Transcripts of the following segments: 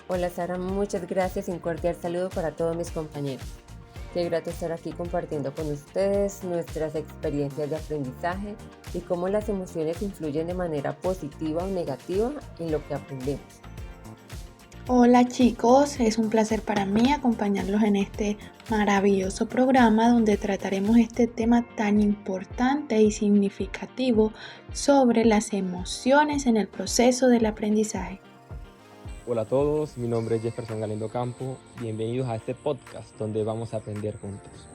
Hola Sara, muchas gracias y un cordial saludo para todos mis compañeros. Qué grato estar aquí compartiendo con ustedes nuestras experiencias de aprendizaje y cómo las emociones influyen de manera positiva o negativa en lo que aprendemos. Hola chicos, es un placer para mí acompañarlos en este maravilloso programa donde trataremos este tema tan importante y significativo sobre las emociones en el proceso del aprendizaje. Hola a todos, mi nombre es Jefferson Galindo Campo. Bienvenidos a este podcast donde vamos a aprender juntos.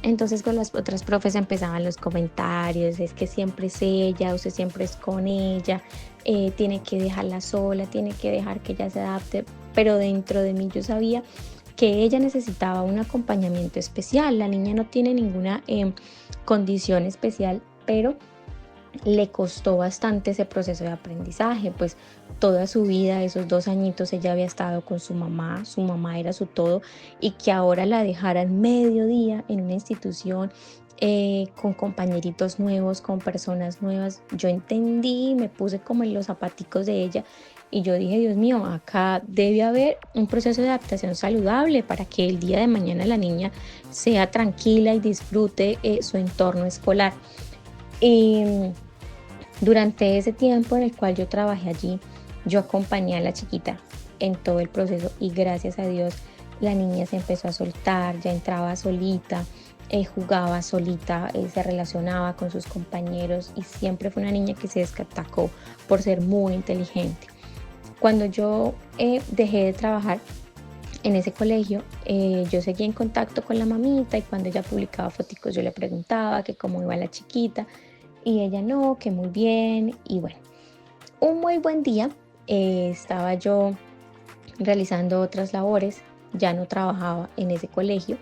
Entonces con las otras profes empezaban los comentarios, es que siempre es ella, usted siempre es con ella, tiene que dejarla sola, tiene que dejar que ella se adapte, pero dentro de mí yo sabía que ella necesitaba un acompañamiento especial. La niña no tiene ninguna condición especial, pero le costó bastante ese proceso de aprendizaje, pues toda su vida, esos 2 añitos, ella había estado con su mamá era su todo, y que ahora la dejaran mediodía en una institución con compañeritos nuevos, con personas nuevas. Yo entendí, me puse como en los zapaticos de ella y yo dije, Dios mío, acá debe haber un proceso de adaptación saludable para que el día de mañana la niña sea tranquila y disfrute su entorno escolar. Y durante ese tiempo en el cual yo trabajé allí, yo acompañé a la chiquita en todo el proceso y gracias a Dios la niña se empezó a soltar, ya entraba solita, jugaba solita, se relacionaba con sus compañeros y siempre fue una niña que se destacó por ser muy inteligente. Cuando yo dejé de trabajar en ese colegio, yo seguía en contacto con la mamita y cuando ella publicaba fotos yo le preguntaba que cómo iba la chiquita y ella no, que muy bien. Y bueno, un muy buen día estaba yo realizando otras labores, ya no trabajaba en ese colegio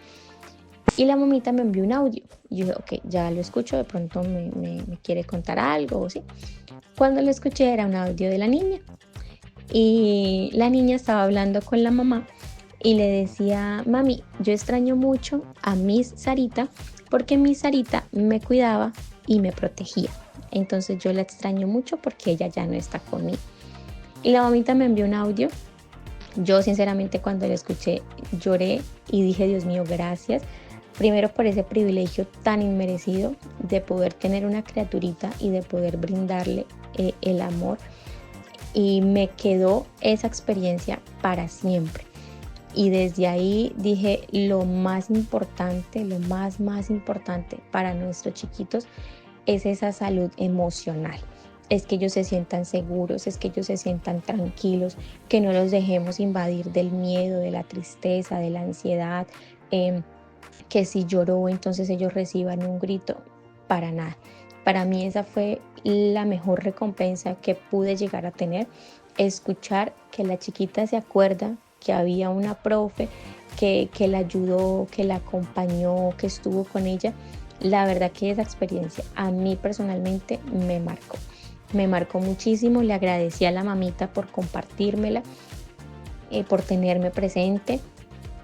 y la mamita me envió un audio. Y yo dije, ok, ya lo escucho, de pronto me quiere contar algo o sí. Cuando lo escuché era un audio de la niña y la niña estaba hablando con la mamá y le decía, mami, yo extraño mucho a Miss Sarita porque Miss Sarita me cuidaba y me protegía. Entonces yo la extraño mucho porque ella ya no está conmigo. Y la mamita me envió un audio. Yo sinceramente cuando lo escuché lloré y dije, Dios mío, gracias. Primero por ese privilegio tan inmerecido de poder tener una criaturita y de poder brindarle el amor. Y me quedó esa experiencia para siempre. Y desde ahí dije, lo más importante, lo más importante para nuestros chiquitos es esa salud emocional. Es que ellos se sientan seguros, es que ellos se sientan tranquilos, que no los dejemos invadir del miedo, de la tristeza, de la ansiedad, que si lloró entonces ellos reciban un grito, para nada. Para mí esa fue la mejor recompensa que pude llegar a tener, escuchar que la chiquita se acuerda que había una profe que la ayudó, que la acompañó, que estuvo con ella. La verdad que esa experiencia a mí personalmente me marcó muchísimo. Le agradecí a la mamita por compartírmela, por tenerme presente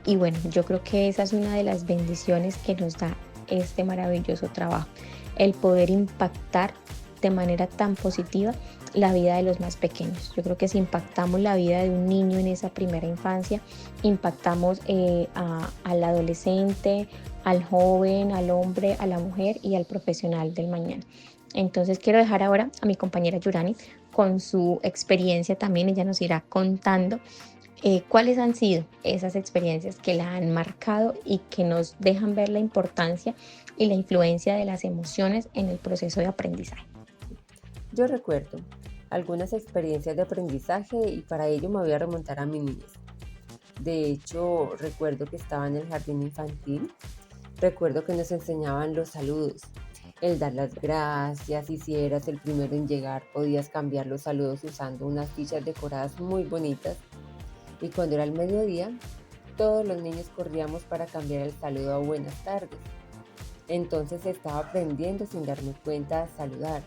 y bueno, yo creo que esa es una de las bendiciones que nos da este maravilloso trabajo, el poder impactar de manera tan positiva la vida de los más pequeños. Yo creo que si impactamos la vida de un niño en esa primera infancia, impactamos al adolescente, al joven, al hombre, a la mujer y al profesional del mañana. Entonces quiero dejar ahora a mi compañera Yurani con su experiencia también. Ella nos irá contando cuáles han sido esas experiencias que la han marcado y que nos dejan ver la importancia y la influencia de las emociones en el proceso de aprendizaje. Yo recuerdo algunas experiencias de aprendizaje y para ello me voy a remontar a mi niñez. De hecho, recuerdo que estaba en el jardín infantil, recuerdo que nos enseñaban los saludos, el dar las gracias, y si eras el primero en llegar podías cambiar los saludos usando unas fichas decoradas muy bonitas. Y cuando era el mediodía, todos los niños corríamos para cambiar el saludo a buenas tardes. Entonces estaba aprendiendo sin darme cuenta a saludar.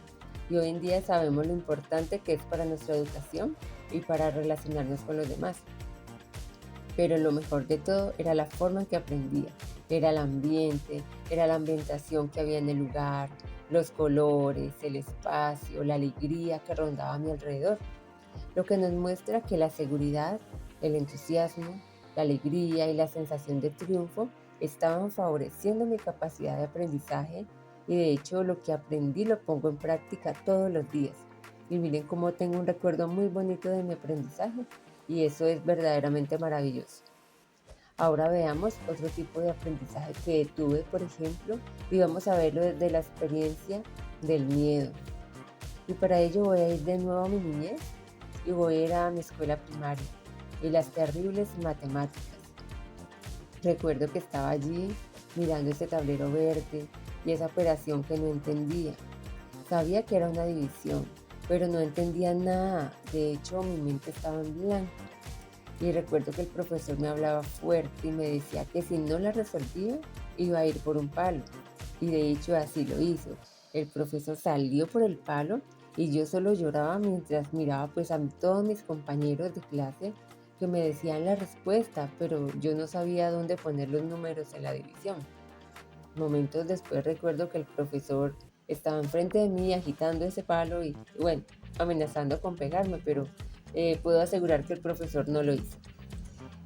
Y hoy en día sabemos lo importante que es para nuestra educación y para relacionarnos con los demás. Pero lo mejor de todo era la forma en que aprendía. Era el ambiente, era la ambientación que había en el lugar, los colores, el espacio, la alegría que rondaba a mi alrededor. Lo que nos muestra que la seguridad, el entusiasmo, la alegría y la sensación de triunfo estaban favoreciendo mi capacidad de aprendizaje y de hecho lo que aprendí lo pongo en práctica todos los días. Y miren cómo tengo un recuerdo muy bonito de mi aprendizaje y eso es verdaderamente maravilloso. Ahora veamos otro tipo de aprendizaje que tuve, por ejemplo, y vamos a verlo desde la experiencia del miedo. Y para ello voy a ir de nuevo a mi niñez y voy a ir a mi escuela primaria y las terribles matemáticas. Recuerdo que estaba allí mirando ese tablero verde y esa operación que no entendía. Sabía que era una división, pero no entendía nada. De hecho, mi mente estaba en blanco. Y recuerdo que el profesor me hablaba fuerte y me decía que si no la resolvía, iba a ir por un palo. Y de hecho así lo hizo. El profesor salió por el palo y yo solo lloraba mientras miraba pues a todos mis compañeros de clase que me decían la respuesta, pero yo no sabía dónde poner los números en la división. Momentos después recuerdo que el profesor estaba enfrente de mí agitando ese palo y bueno, amenazando con pegarme, pero puedo asegurar que el profesor no lo hizo.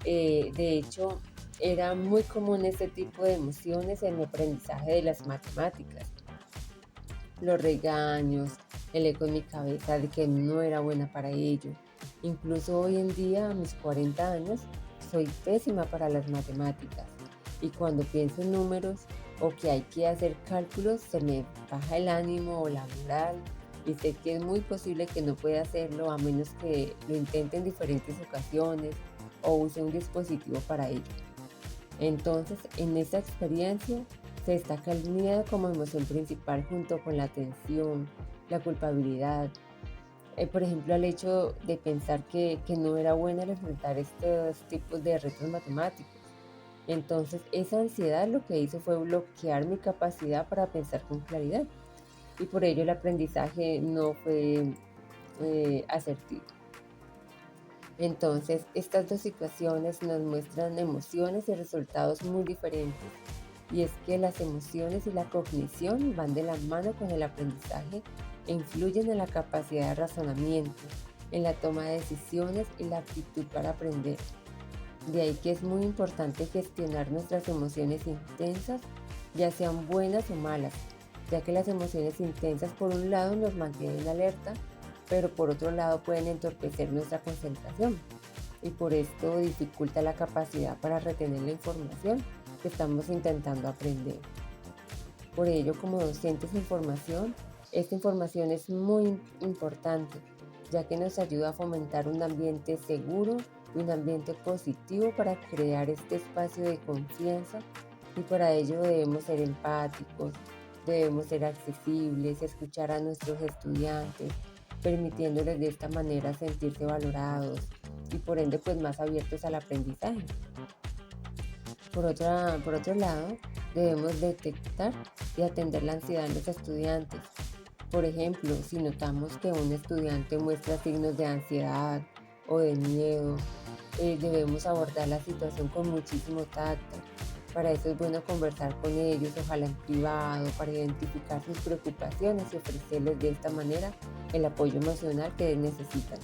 De hecho, era muy común este tipo de emociones en mi aprendizaje de las matemáticas. Los regaños, el eco en mi cabeza de que no era buena para ello. Incluso hoy en día, a mis 40 años, soy pésima para las matemáticas. Y cuando pienso en números o que hay que hacer cálculos, se me baja el ánimo o la moral. Y sé que es muy posible que no pueda hacerlo a menos que lo intente en diferentes ocasiones o use un dispositivo para ello. Entonces, en esta experiencia se destaca el miedo como emoción principal junto con la tensión, la culpabilidad. Por ejemplo, al hecho de pensar que no era bueno al enfrentar estos tipos de retos matemáticos. Entonces, esa ansiedad lo que hizo fue bloquear mi capacidad para pensar con claridad. Y por ello el aprendizaje no fue asertivo. Entonces, estas dos situaciones nos muestran emociones y resultados muy diferentes. Y es que las emociones y la cognición van de la mano con el aprendizaje e influyen en la capacidad de razonamiento, en la toma de decisiones y la actitud para aprender. De ahí que es muy importante gestionar nuestras emociones intensas, ya sean buenas o malas, ya que las emociones intensas por un lado nos mantienen alerta, pero por otro lado pueden entorpecer nuestra concentración y por esto dificulta la capacidad para retener la información que estamos intentando aprender. Por ello, como docentes de información, esta información es muy importante, ya que nos ayuda a fomentar un ambiente seguro y un ambiente positivo para crear este espacio de confianza y para ello debemos ser empáticos. Debemos ser accesibles, escuchar a nuestros estudiantes, permitiéndoles de esta manera sentirse valorados y por ende pues más abiertos al aprendizaje. Por otro lado, debemos detectar y atender la ansiedad en los estudiantes. Por ejemplo, si notamos que un estudiante muestra signos de ansiedad o de miedo, debemos abordar la situación con muchísimo tacto. Para eso es bueno conversar con ellos, ojalá en privado, para identificar sus preocupaciones y ofrecerles de esta manera el apoyo emocional que necesitan.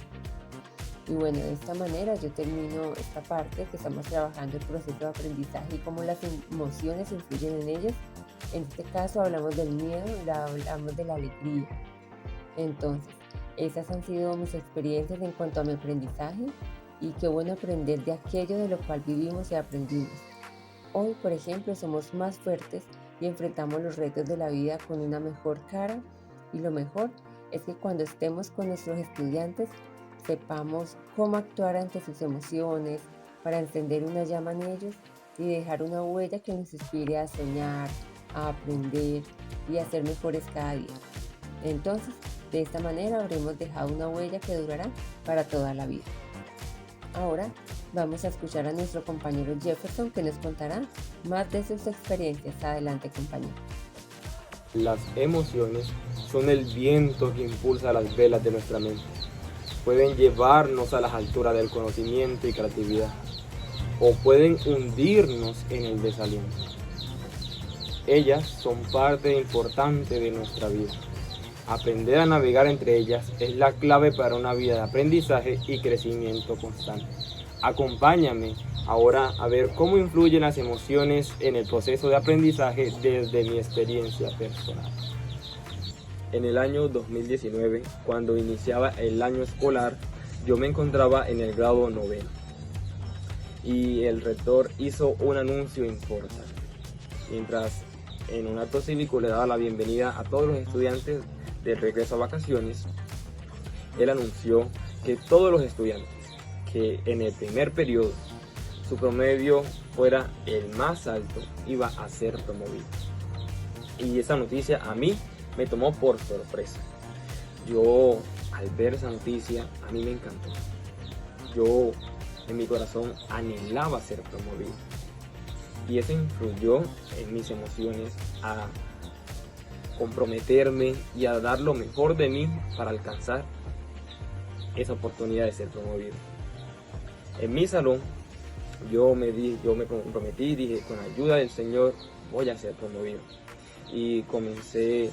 Y bueno, de esta manera yo termino esta parte que estamos trabajando el proceso de aprendizaje y cómo las emociones influyen en ellos. En este caso hablamos del miedo y hablamos de la alegría. Entonces, esas han sido mis experiencias en cuanto a mi aprendizaje y qué bueno aprender de aquello de lo cual vivimos y aprendimos. Hoy, por ejemplo, somos más fuertes y enfrentamos los retos de la vida con una mejor cara y lo mejor es que cuando estemos con nuestros estudiantes sepamos cómo actuar ante sus emociones para encender una llama en ellos y dejar una huella que nos inspire a soñar, a aprender y a ser mejores cada día. Entonces, de esta manera habremos dejado una huella que durará para toda la vida. Ahora vamos a escuchar a nuestro compañero Jefferson que nos contará más de sus experiencias. Adelante, compañero. Las emociones son el viento que impulsa las velas de nuestra mente. Pueden llevarnos a las alturas del conocimiento y creatividad. o pueden hundirnos en el desaliento. Ellas son parte importante de nuestra vida. Aprender a navegar entre ellas es la clave para una vida de aprendizaje y crecimiento constante. Acompáñame ahora a ver cómo influyen las emociones en el proceso de aprendizaje desde mi experiencia personal. En el año 2019, cuando iniciaba el año escolar, yo me encontraba en el grado 9 y el rector hizo un anuncio importante. Mientras en un acto cívico le daba la bienvenida a todos los estudiantes del regreso a vacaciones, él anunció que todos los estudiantes que en el primer periodo su promedio fuera el más alto iba a ser promovido. Y esa noticia a mí me tomó por sorpresa. Yo, al ver esa noticia, a mí me encantó. Yo, en mi corazón, anhelaba ser promovido. Y eso influyó en mis emociones a comprometerme y a dar lo mejor de mí para alcanzar esa oportunidad de ser promovido. En mi salón, yo me comprometí y dije, con la ayuda del Señor voy a ser promovido. Y comencé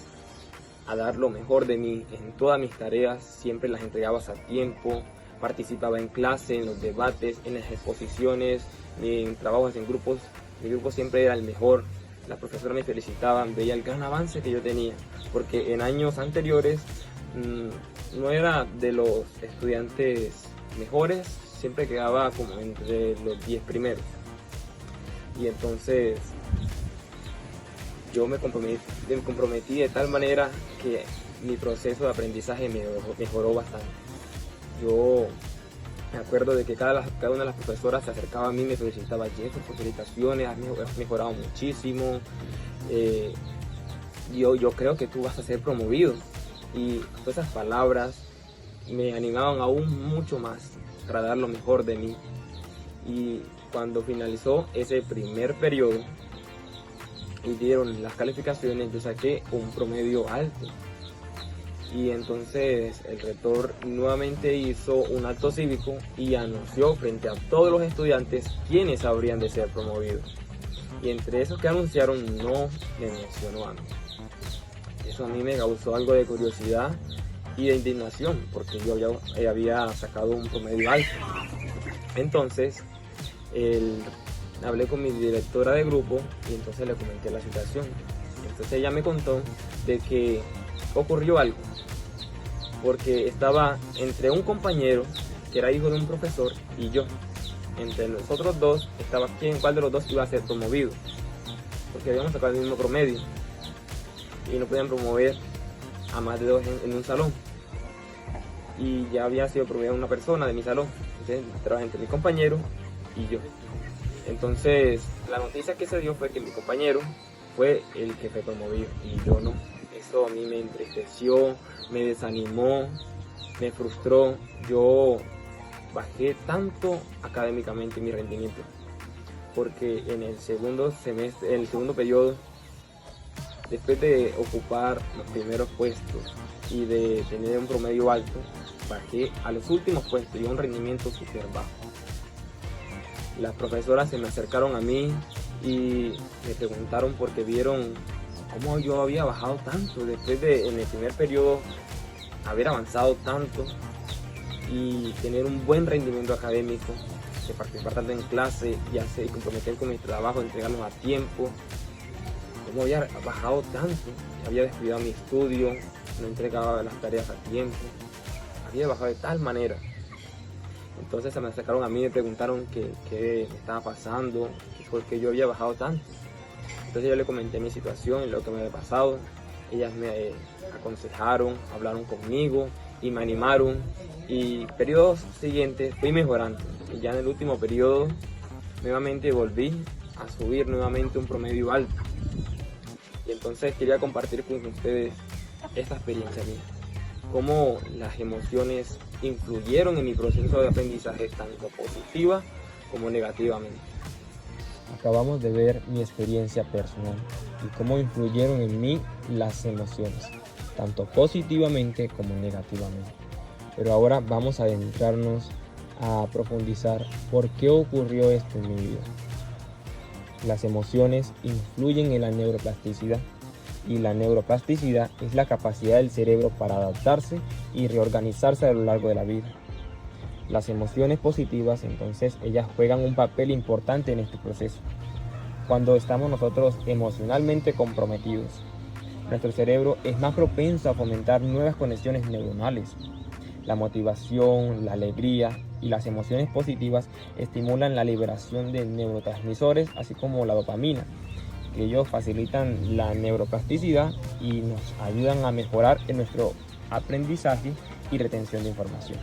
a dar lo mejor de mí en todas mis tareas, siempre las entregaba a tiempo, participaba en clase, en los debates, en las exposiciones, en trabajos en grupos. Mi grupo siempre era el mejor, las profesoras me felicitaban, veía el gran avance que yo tenía, porque en años anteriores no era de los estudiantes mejores, siempre quedaba como entre los 10 primeros. Y entonces yo me comprometí de tal manera que mi proceso de aprendizaje mejoró bastante. Yo me acuerdo de que cada una de las profesoras se acercaba a mí y me felicitaba: Jefferson, felicitaciones, has mejorado muchísimo, yo creo que tú vas a ser promovido. Y todas esas palabras me animaban aún mucho más para dar lo mejor de mí. Y cuando finalizó ese primer periodo y dieron las calificaciones, yo saqué un promedio alto. Y entonces el rector nuevamente hizo un acto cívico y anunció frente a todos los estudiantes quiénes habrían de ser promovidos. Y entre esos que anunciaron no me mencionó a mí. Eso a mí me causó algo de curiosidad y de indignación, porque yo había sacado un promedio alto. Entonces hablé con mi directora de grupo y entonces le comenté la situación. Entonces ella me contó de que ocurrió algo, porque estaba entre un compañero que era hijo de un profesor y yo. Entre nosotros dos estaba cuál de los dos iba a ser promovido, porque habíamos sacado el mismo promedio y no podían promover a más de dos en un salón, y ya había sido promovida una persona de mi salón. Entonces estaba entre mi compañero y yo. Entonces la noticia que se dio fue que mi compañero fue el que fue promovido y yo no. Eso a mí me entristeció, me desanimó, me frustró. Yo bajé tanto académicamente mi rendimiento, porque en el segundo semestre, en el segundo periodo, después de ocupar los primeros puestos y de tener un promedio alto, bajé a los últimos puestos y un rendimiento súper bajo. Las profesoras se me acercaron a mí y me preguntaron porque vieron cómo yo había bajado tanto después de en el primer periodo haber avanzado tanto y tener un buen rendimiento académico, de participar tanto en clase y comprometer con mis trabajos, entregarlos a tiempo. Cómo había bajado tanto, había descuidado mi estudio, no entregaba las tareas a tiempo, había bajado de tal manera. Entonces se me acercaron a mí y me preguntaron qué me estaba pasando, por qué yo había bajado tanto. Entonces yo le comenté mi situación y lo que me había pasado. Ellas me aconsejaron, hablaron conmigo y me animaron. Y periodos siguientes fui mejorando. Y ya en el último periodo nuevamente volví a subir nuevamente un promedio alto. Y entonces quería compartir con ustedes esta experiencia mía. Cómo las emociones influyeron en mi proceso de aprendizaje, tanto positiva como negativamente. Acabamos de ver mi experiencia personal y cómo influyeron en mí las emociones, tanto positivamente como negativamente. Pero ahora vamos a adentrarnos a profundizar por qué ocurrió esto en mi vida. Las emociones influyen en la neuroplasticidad y la neuroplasticidad es la capacidad del cerebro para adaptarse y reorganizarse a lo largo de la vida. Las emociones positivas, entonces, ellas juegan un papel importante en este proceso. Cuando estamos nosotros emocionalmente comprometidos, nuestro cerebro es más propenso a fomentar nuevas conexiones neuronales. La motivación, la alegría y las emociones positivas estimulan la liberación de neurotransmisores, así como la dopamina, que ellos facilitan la neuroplasticidad y nos ayudan a mejorar en nuestro aprendizaje y retención de información.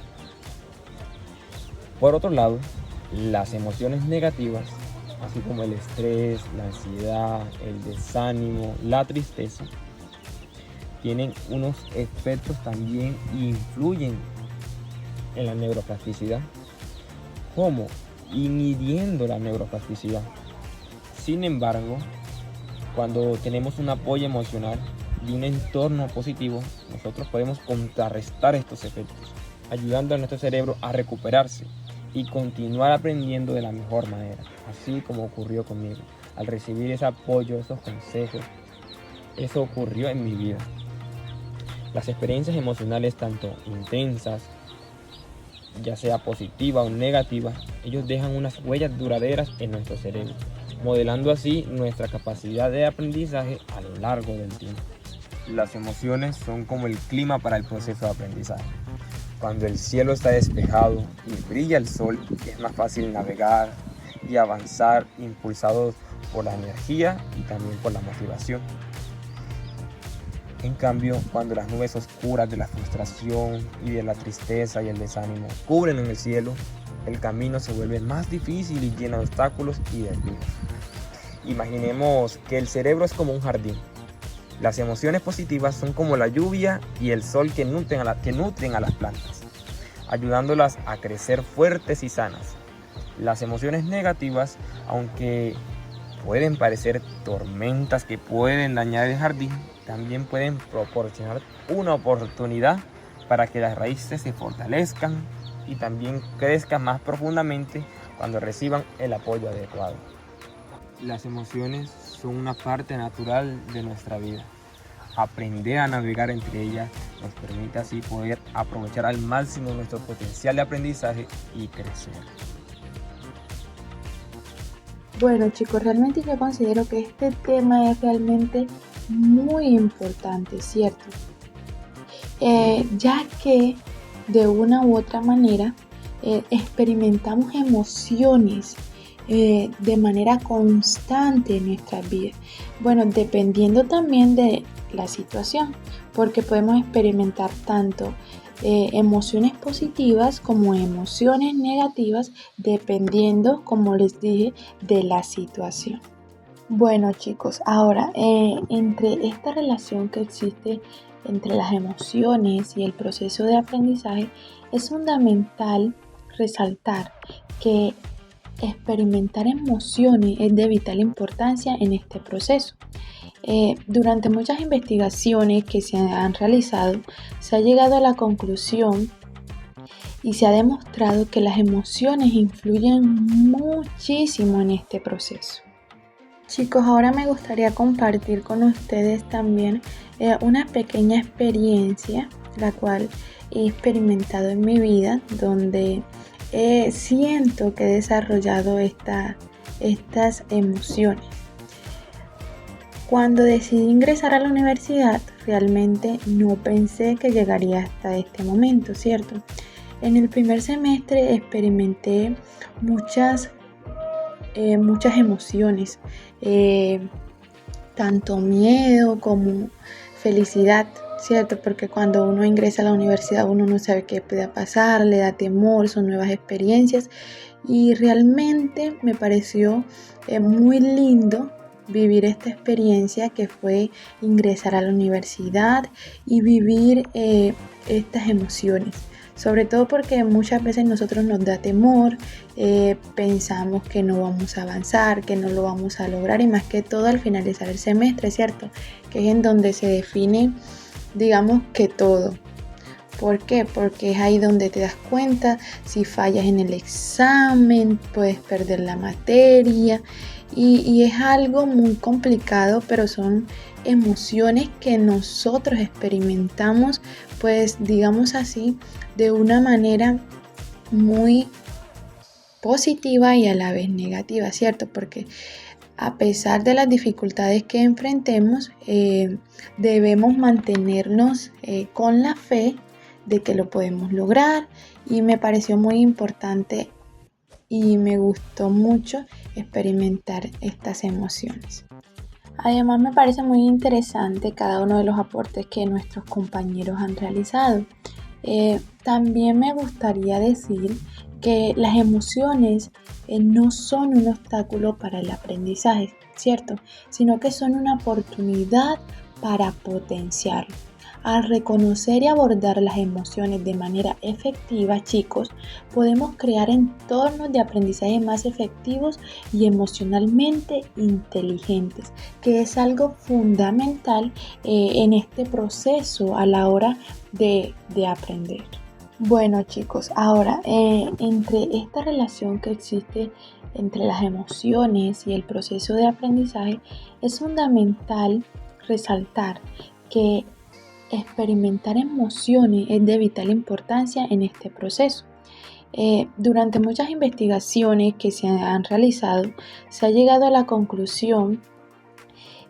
Por otro lado, las emociones negativas, así como el estrés, la ansiedad, el desánimo, la tristeza, tienen unos efectos también y influyen en la neuroplasticidad, como inhibiendo la neuroplasticidad. Sin embargo, cuando tenemos un apoyo emocional y un entorno positivo, nosotros podemos contrarrestar estos efectos, ayudando a nuestro cerebro a recuperarse y continuar aprendiendo de la mejor manera, así como ocurrió conmigo. Al recibir ese apoyo, esos consejos, eso ocurrió en mi vida. Las experiencias emocionales, tanto intensas, ya sea positiva o negativa, ellos dejan unas huellas duraderas en nuestro cerebro, modelando así nuestra capacidad de aprendizaje a lo largo del tiempo. Las emociones son como el clima para el proceso de aprendizaje. Cuando el cielo está despejado y brilla el sol, es más fácil navegar y avanzar impulsados por la energía y también por la motivación. En cambio, cuando las nubes oscuras de la frustración y de la tristeza y el desánimo cubren en el cielo, el camino se vuelve más difícil y lleno de obstáculos y desvíos. Imaginemos que el cerebro es como un jardín. Las emociones positivas son como la lluvia y el sol que nutren a las plantas, ayudándolas a crecer fuertes y sanas. Las emociones negativas, aunque pueden parecer tormentas que pueden dañar el jardín, también pueden proporcionar una oportunidad para que las raíces se fortalezcan y también crezcan más profundamente cuando reciban el apoyo adecuado. Las emociones son una parte natural de nuestra vida. Aprender a navegar entre ellas nos permite así poder aprovechar al máximo nuestro potencial de aprendizaje y crecer. Bueno, chicos, realmente yo considero que este tema es realmente muy importante, ¿cierto? Ya que de una u otra manera experimentamos emociones de manera constante en nuestras vidas. Bueno, dependiendo también de la situación, porque podemos experimentar tanto emociones positivas como emociones negativas, dependiendo, como les dije, de la situación. Bueno, chicos, ahora entre esta relación que existe entre las emociones y el proceso de aprendizaje, es fundamental resaltar que experimentar emociones es de vital importancia en este proceso. Durante muchas investigaciones que se han realizado, se ha llegado a la conclusión y se ha demostrado que las emociones influyen muchísimo en este proceso. Chicos, ahora me gustaría compartir con ustedes también una pequeña experiencia, la cual he experimentado en mi vida, donde siento que he desarrollado estas emociones. Cuando decidí ingresar a la universidad, realmente no pensé que llegaría hasta este momento, ¿cierto? En el primer semestre experimenté muchas emociones, tanto miedo como felicidad, ¿cierto? Porque cuando uno ingresa a la universidad uno no sabe qué puede pasar, le da temor, son nuevas experiencias y realmente me pareció muy lindo vivir esta experiencia que fue ingresar a la universidad y vivir estas emociones. Sobre todo porque muchas veces nosotros nos da temor, pensamos que no vamos a avanzar, que no lo vamos a lograr y más que todo al finalizar el semestre, ¿cierto? Que es en donde se define, digamos que todo. ¿Por qué? Porque es ahí donde te das cuenta si fallas en el examen, puedes perder la materia y es algo muy complicado, pero son emociones que nosotros experimentamos, pues digamos así, de una manera muy positiva y a la vez negativa, ¿cierto? Porque a pesar de las dificultades que enfrentemos, debemos mantenernos con la fe de que lo podemos lograr, y me pareció muy importante y me gustó mucho experimentar estas emociones. Además, me parece muy interesante cada uno de los aportes que nuestros compañeros han realizado. También me gustaría decir que las emociones no son un obstáculo para el aprendizaje, ¿cierto? Sino que son una oportunidad para potenciarlo. Al reconocer y abordar las emociones de manera efectiva, chicos, podemos crear entornos de aprendizaje más efectivos y emocionalmente inteligentes, que es algo fundamental en este proceso a la hora de aprender. Bueno, chicos, ahora entre esta relación que existe entre las emociones y el proceso de aprendizaje, es fundamental resaltar que experimentar emociones es de vital importancia en este proceso. Durante muchas investigaciones que se han realizado, se ha llegado a la conclusión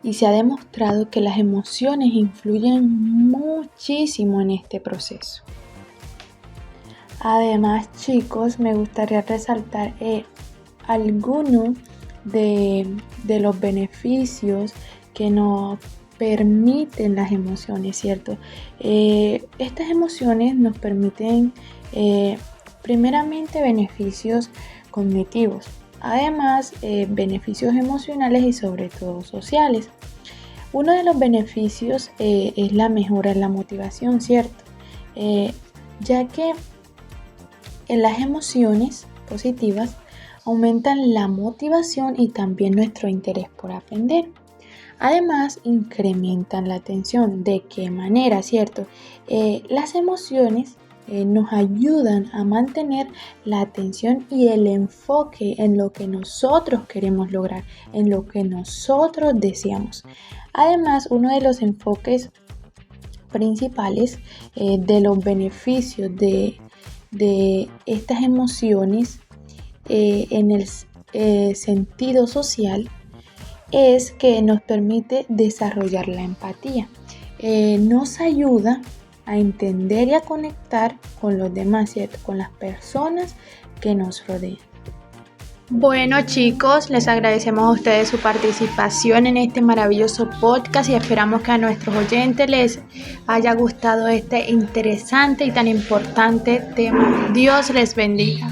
y se ha demostrado que las emociones influyen muchísimo en este proceso. Además, chicos, me gustaría resaltar algunos de los beneficios que nos permiten las emociones, ¿cierto? Estas emociones nos permiten primeramente beneficios cognitivos, además beneficios emocionales y sobre todo sociales. Uno de los beneficios es la mejora en la motivación, ¿cierto? Ya que las emociones positivas aumentan la motivación y también nuestro interés por aprender. Además, incrementan la atención. ¿De qué manera, cierto? Las emociones nos ayudan a mantener la atención y el enfoque en lo que nosotros queremos lograr, en lo que nosotros deseamos. Además, uno de los enfoques principales de los beneficios de estas emociones en el sentido social es que nos permite desarrollar la empatía. Nos ayuda a entender y a conectar con los demás, ¿cierto? Con las personas que nos rodean. Bueno, chicos, les agradecemos a ustedes su participación en este maravilloso podcast y esperamos que a nuestros oyentes les haya gustado este interesante y tan importante tema. Dios les bendiga.